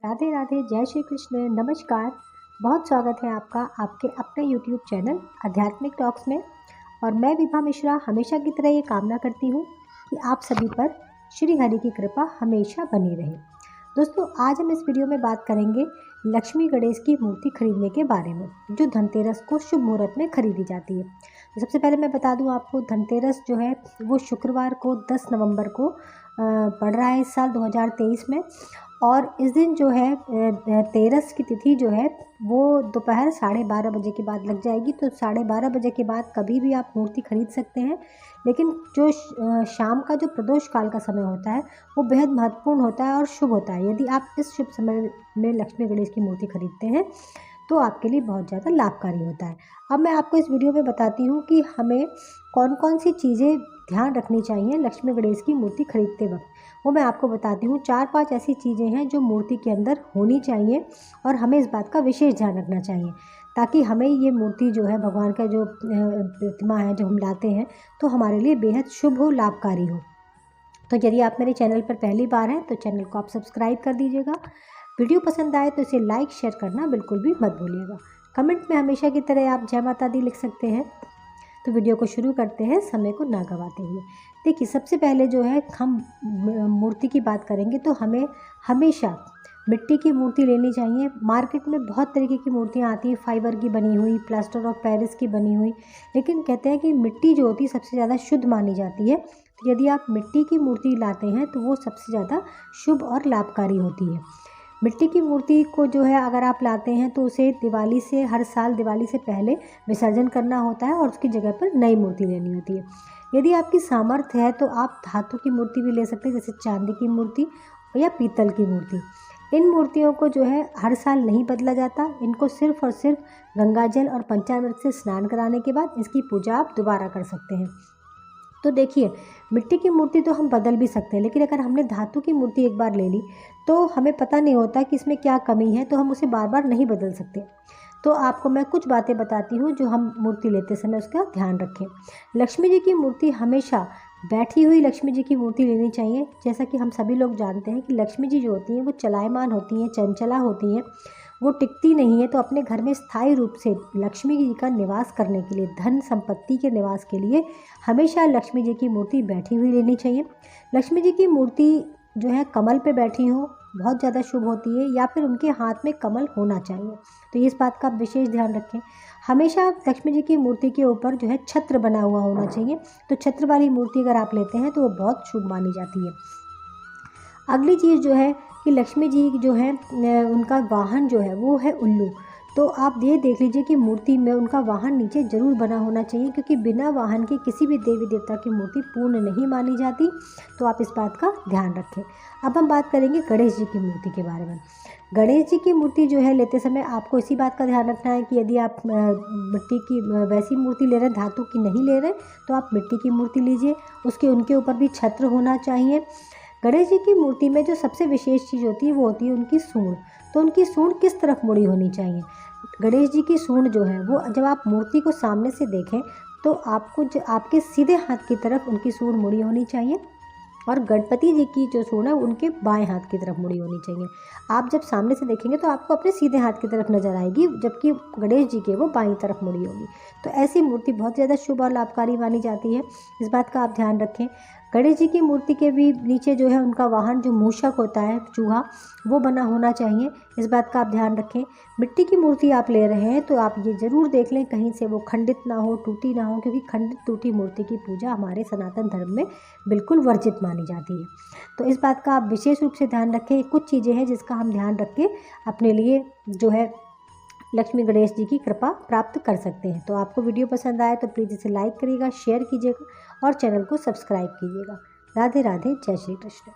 राधे राधे, जय श्री कृष्ण, नमस्कार। बहुत स्वागत है आपका आपके अपने यूट्यूब चैनल आध्यात्मिक टॉक्स में। और मैं विभा मिश्रा हमेशा की तरह ये कामना करती हूँ कि आप सभी पर श्री हरि की कृपा हमेशा बनी रहे। दोस्तों, आज हम इस वीडियो में बात करेंगे लक्ष्मी गणेश की मूर्ति खरीदने के बारे में, जो धनतेरस को शुभ मुहूर्त में खरीदी जाती है। तो सबसे पहले मैं बता दूं आपको, धनतेरस जो है वो शुक्रवार को 10 नवंबर को पड़ रहा है इस साल 2023 में। और इस दिन जो है तेरस की तिथि जो है वो दोपहर 12:30 बजे के बाद लग जाएगी। तो 12:30 बजे के बाद कभी भी आप मूर्ति खरीद सकते हैं। लेकिन जो शाम का जो प्रदोष काल का समय होता है वो बेहद महत्वपूर्ण होता है और शुभ होता है। यदि आप इस शुभ समय में लक्ष्मी गणेश की मूर्ति खरीदते हैं तो आपके लिए बहुत ज़्यादा लाभकारी होता है। अब मैं आपको इस वीडियो में बताती हूँ कि हमें कौन कौन सी चीज़ें ध्यान रखनी चाहिए लक्ष्मी गणेश की मूर्ति खरीदते वक्त। वो मैं आपको बताती हूँ। 4-5 ऐसी चीज़ें हैं जो मूर्ति के अंदर होनी चाहिए और हमें इस बात का विशेष ध्यान रखना चाहिए, ताकि हमें ये मूर्ति जो है भगवान का जो प्रतिमा है जो हम लाते हैं तो हमारे लिए बेहद शुभ हो, लाभकारी हो। तो यदि आप मेरे चैनल पर पहली बार हैं तो चैनल को आप सब्सक्राइब कर दीजिएगा। वीडियो पसंद आए तो इसे लाइक शेयर करना बिल्कुल भी मत भूलिएगा। कमेंट में हमेशा की तरह आप जय माता दी लिख सकते हैं। तो वीडियो को शुरू करते हैं समय को ना गवाते हुए। देखिए, सबसे पहले जो है हम मूर्ति की बात करेंगे तो हमें हमेशा मिट्टी की मूर्ति लेनी चाहिए। मार्केट में बहुत तरीके की मूर्तियाँ आती हैं, फाइबर की बनी हुई, प्लास्टर ऑफ पेरिस की बनी हुई, लेकिन कहते हैं कि मिट्टी जो होती है सबसे ज़्यादा शुद्ध मानी जाती है। तो यदि आप मिट्टी की मूर्ति लाते हैं तो वो सबसे ज़्यादा शुभ और लाभकारी होती है। मिट्टी की मूर्ति को जो है अगर आप लाते हैं तो उसे दिवाली से, हर साल दिवाली से पहले विसर्जन करना होता है और उसकी जगह पर नई मूर्ति लेनी होती है। यदि आपकी सामर्थ्य है तो आप धातु की मूर्ति भी ले सकते हैं, जैसे चांदी की मूर्ति या पीतल की मूर्ति। इन मूर्तियों को जो है हर साल नहीं बदला जाता। इनको सिर्फ और सिर्फ गंगाजल और पंचामृत से स्नान कराने के बाद इसकी पूजा आप दोबारा कर सकते हैं। तो देखिए, मिट्टी की मूर्ति तो हम बदल भी सकते हैं, लेकिन अगर हमने धातु की मूर्ति एक बार ले ली तो हमें पता नहीं होता कि इसमें क्या कमी है, तो हम उसे बार बार नहीं बदल सकते। तो आपको मैं कुछ बातें बताती हूँ जो हम मूर्ति लेते समय उसका ध्यान रखें। लक्ष्मी जी की मूर्ति हमेशा बैठी हुई लक्ष्मी जी की मूर्ति लेनी चाहिए। जैसा कि हम सभी लोग जानते हैं कि लक्ष्मी जी जो होती हैं वो चलायमान होती हैं, चंचला होती हैं, वो टिकती नहीं है। तो अपने घर में स्थायी रूप से लक्ष्मी जी का निवास करने के लिए, धन संपत्ति के निवास के लिए हमेशा लक्ष्मी जी की मूर्ति बैठी हुई लेनी चाहिए। लक्ष्मी जी की मूर्ति जो है कमल पे बैठी हो, बहुत ज़्यादा शुभ होती है, या फिर उनके हाथ में कमल होना चाहिए। तो इस बात का आप विशेष ध्यान रखें। हमेशा लक्ष्मी जी की मूर्ति के ऊपर जो है छत्र बना हुआ होना चाहिए। तो छत्र वाली मूर्ति अगर आप लेते हैं तो वो बहुत शुभ मानी जाती है। अगली चीज़ जो है कि लक्ष्मी जी जो है उनका वाहन जो है वो है उल्लू। तो आप ये देख लीजिए कि मूर्ति में उनका वाहन नीचे जरूर बना होना चाहिए, क्योंकि बिना वाहन के किसी भी देवी देवता की मूर्ति पूर्ण नहीं मानी जाती। तो आप इस बात का ध्यान रखें। अब हम बात करेंगे गणेश जी की मूर्ति के बारे में। गणेश जी की मूर्ति जो है लेते समय आपको इसी बात का ध्यान रखना है कि यदि आप मिट्टी की वैसी मूर्ति ले रहे हैं, धातु की नहीं ले रहे, तो आप मिट्टी की मूर्ति लीजिए। उनके ऊपर भी छत्र होना चाहिए। गणेश जी की मूर्ति में जो सबसे विशेष चीज़ होती है वो होती है उनकी सूंड। तो उनकी सूंड किस तरफ मुड़ी होनी चाहिए? गणेश जी की सूंड जो है वो जब आप मूर्ति को सामने से देखें तो आपके सीधे हाथ की तरफ उनकी सूंड मुड़ी होनी चाहिए, और गणपति जी की जो सूंड है उनके बाएं हाथ की तरफ मुड़ी होनी चाहिए। आप जब सामने से देखेंगे तो आपको अपने सीधे हाथ की तरफ नजर आएगी, जबकि गणेश जी के वो बाईं तरफ मुड़ी होगी। तो ऐसी मूर्ति बहुत ज़्यादा शुभ और लाभकारी मानी जाती है। इस बात का आप ध्यान रखें। गणेश जी की मूर्ति के भी नीचे जो है उनका वाहन जो मूषक होता है, चूहा, वो बना होना चाहिए। इस बात का आप ध्यान रखें। मिट्टी की मूर्ति आप ले रहे हैं तो आप ये ज़रूर देख लें कहीं से वो खंडित ना हो, टूटी ना हो, क्योंकि खंडित टूटी मूर्ति की पूजा हमारे सनातन धर्म में बिल्कुल वर्जित मानी जाती है। तो इस बात का आप विशेष रूप से ध्यान रखें। कुछ चीज़ें हैं जिसका हम ध्यान रख के अपने लिए जो है लक्ष्मी गणेश जी की कृपा प्राप्त कर सकते हैं। तो आपको वीडियो पसंद आए तो प्लीज़ इसे लाइक करिएगा, शेयर कीजिएगा और चैनल को सब्सक्राइब कीजिएगा। राधे राधे, जय श्री कृष्ण।